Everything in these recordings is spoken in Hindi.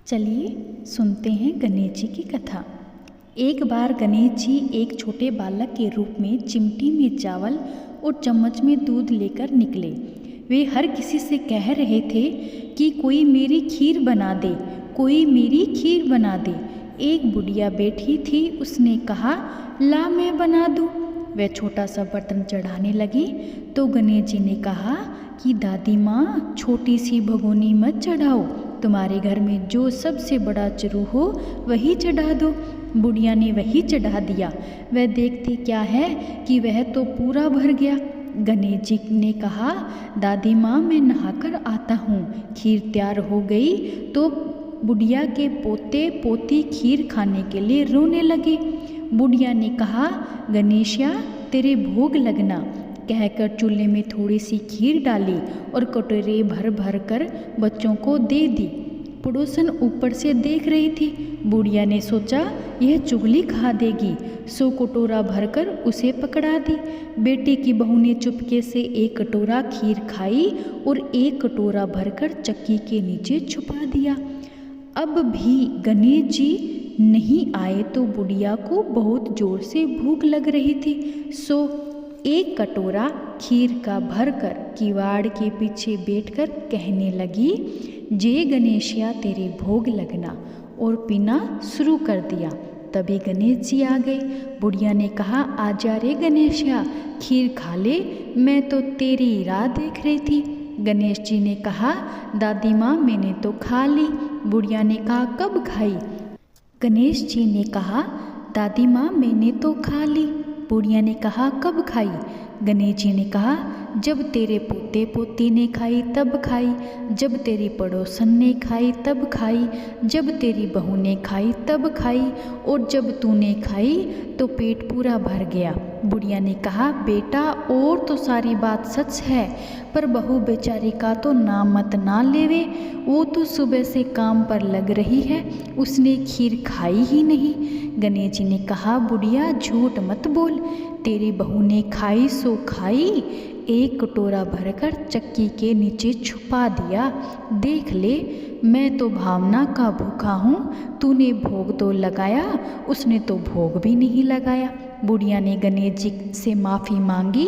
चलिए सुनते हैं गणेश जी की कथा। एक बार गणेश जी एक छोटे बालक के रूप में चिमटी में चावल और चम्मच में दूध लेकर निकले। वे हर किसी से कह रहे थे कि कोई मेरी खीर बना दे, कोई मेरी खीर बना दे। एक बुढ़िया बैठी थी, उसने कहा, ला मैं बना दूँ। वह छोटा सा बर्तन चढ़ाने लगी तो गणेश जी ने कहा कि दादी माँ, छोटी सी भगोनी मत चढ़ाओ, तुम्हारे घर में जो सबसे बड़ा चरू हो वही चढ़ा दो। बुढ़िया ने वही चढ़ा दिया। वह देखती क्या है कि वह तो पूरा भर गया। गणेश जी ने कहा, दादी माँ, मैं नहाकर आता हूँ। खीर तैयार हो गई तो बुढ़िया के पोते पोती खीर खाने के लिए रोने लगे। बुढ़िया ने कहा, गणेशिया, तेरे भोग लगना, कहकर चूल्हे में थोड़ी सी खीर डाली और कटोरे भर भर कर बच्चों को दे दी। पड़ोसन ऊपर से देख रही थी। बुढ़िया ने सोचा, यह चुगली खा देगी, सो कटोरा भरकर उसे पकड़ा दी। बेटे की बहू ने चुपके से एक कटोरा खीर खाई और एक कटोरा भरकर चक्की के नीचे छुपा दिया। अब भी गणेश जी नहीं आए तो बुढ़िया को बहुत जोर से भूख लग रही थी, सो एक कटोरा खीर का भरकर किवाड़ के पीछे बैठकर कहने लगी, जय गणेशिया, तेरे भोग लगना, और पीना शुरू कर दिया। तभी गणेश जी आ गए। बुढ़िया ने कहा, आजा रे गणेशिया, खीर खा ले, मैं तो तेरी राह देख रही थी। गणेश जी ने कहा, दादी माँ, मैंने तो खा ली। बुढ़िया ने कहा, कब खाई? गणेश जी ने कहा, दादी माँ, मैंने तो खा ली। बुढ़िया ने कहा, कब खाई? गणेश जी ने कहा, जब तेरे पोते पोती ने खाई तब खाई, जब तेरी पड़ोसन ने खाई तब खाई, जब तेरी बहू ने खाई तब खाई, और जब तूने खाई तो पेट पूरा भर गया। बुढ़िया ने कहा, बेटा, और तो सारी बात सच है, पर बहू बेचारी का तो नाम मत ना लेवे, वो तो सुबह से काम पर लग रही है, उसने खीर खाई ही नहीं। गणेश जी ने कहा, बुढ़िया, झूठ मत बोल, तेरी बहू ने खाई सो खाई, एक कटोरा भरकर चक्की के नीचे छुपा दिया। देख ले, मैं तो भावना का भूखा हूँ, तूने भोग तो लगाया, उसने तो भोग भी नहीं लगाया। बुढ़िया ने गणेश जी से माफ़ी मांगी।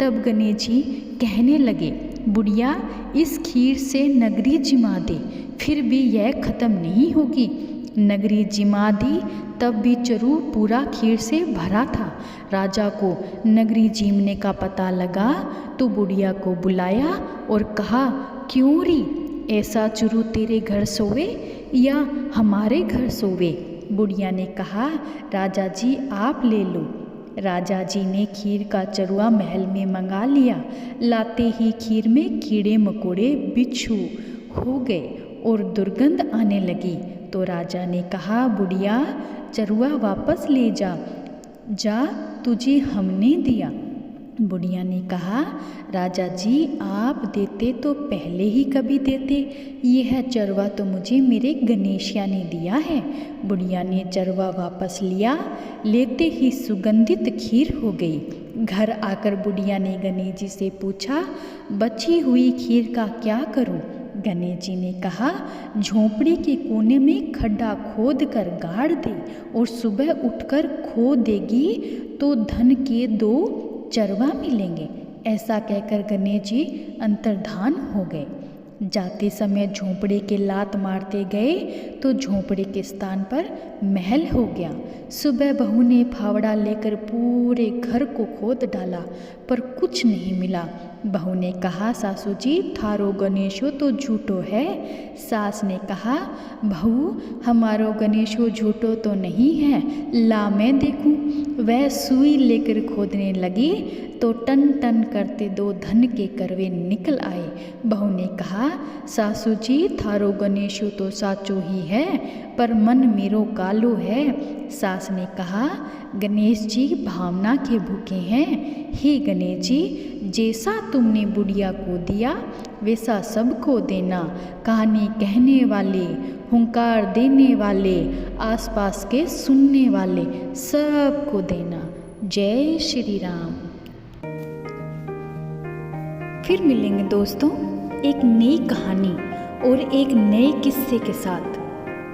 तब गणेश जी कहने लगे, बुढ़िया, इस खीर से नगरी जिमा दे, फिर भी यह ख़त्म नहीं होगी। नगरी जिमा दी, तब भी चरू पूरा खीर से भरा था। राजा को नगरी जीमने का पता लगा तो बुढ़िया को बुलाया और कहा, क्यों री, ऐसा चरू तेरे घर सोवे या हमारे घर सोवे? बुढ़िया ने कहा, राजा जी, आप ले लो। राजा जी ने खीर का चरुआ महल में मंगा लिया। लाते ही खीर में कीड़े मकोड़े बिच्छू हो गए और दुर्गंध आने लगी। तो राजा ने कहा, बुढ़िया, चरुआ वापस ले जा, जा, तुझे हमने दिया। बुढ़िया ने कहा, राजा जी, आप देते तो पहले ही कभी देते, यह चरवा तो मुझे मेरे गणेशिया ने दिया है। बुढ़िया ने चरवा वापस लिया। लेते ही सुगंधित खीर हो गई। घर आकर बुढ़िया ने गणेश जी से पूछा, बची हुई खीर का क्या करूं? गणेश जी ने कहा, झोंपड़ी के कोने में खड्डा खोद कर गाड़ दे, और सुबह उठकर खो देगी तो धन के 2 चरवा मिलेंगे। ऐसा कहकर गणेश जी अंतर्धान हो गए। जाते समय झोंपड़े के लात मारते गए तो झोंपड़े के स्थान पर महल हो गया। सुबह बहू ने फावड़ा लेकर पूरे घर को खोद डाला, पर कुछ नहीं मिला। बहू ने कहा, सासू जी, थारो गणेशो तो झूठो है। सास ने कहा, बहू, हमारो गणेशो झूठो तो नहीं है, ला मैं देखूं। वह सुई लेकर खोदने लगी तो टन टन करते 2 धन के करवे निकल आए। बहू ने कहा, सासू जी, थारो गणेशो तो साचो ही है, पर मन मेरो कालो है। सास ने कहा, गणेश जी भावना के भूखे हैं। हे गणेश जी, जैसा तुमने बुढ़िया को दिया वैसा सबको देना। कहानी कहने वाले, हुंकार देने वाले, आसपास के सुनने वाले सबको देना। जय श्री राम। फिर मिलेंगे दोस्तों एक नई कहानी और एक नए किस्से के साथ।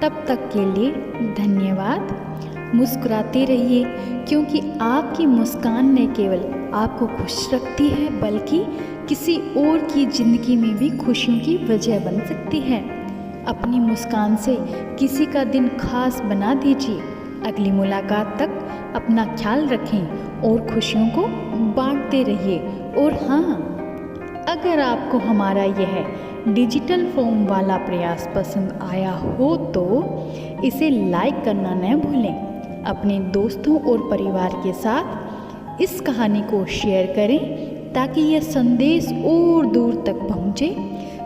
तब तक के लिए धन्यवाद। मुस्कुराते रहिए, क्योंकि आपकी मुस्कान न केवल आपको खुश रखती है बल्कि किसी और की ज़िंदगी में भी खुशियों की वजह बन सकती है। अपनी मुस्कान से किसी का दिन खास बना दीजिए। अगली मुलाकात तक अपना ख्याल रखें और खुशियों को बांटते रहिए। और हाँ, अगर आपको हमारा यह डिजिटल फॉर्म वाला प्रयास पसंद आया हो तो इसे लाइक करना न भूलें। अपने दोस्तों और परिवार के साथ इस कहानी को शेयर करें ताकि यह संदेश और दूर तक पहुँचे।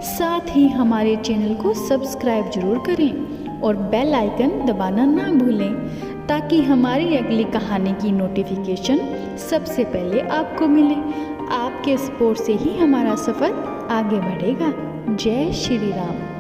साथ ही हमारे चैनल को सब्सक्राइब जरूर करें और बेल आइकन दबाना ना भूलें ताकि हमारी अगली कहानी की नोटिफिकेशन सबसे पहले आपको मिले। आपके सपोर्ट से ही हमारा सफ़र आगे बढ़ेगा। जय श्री राम।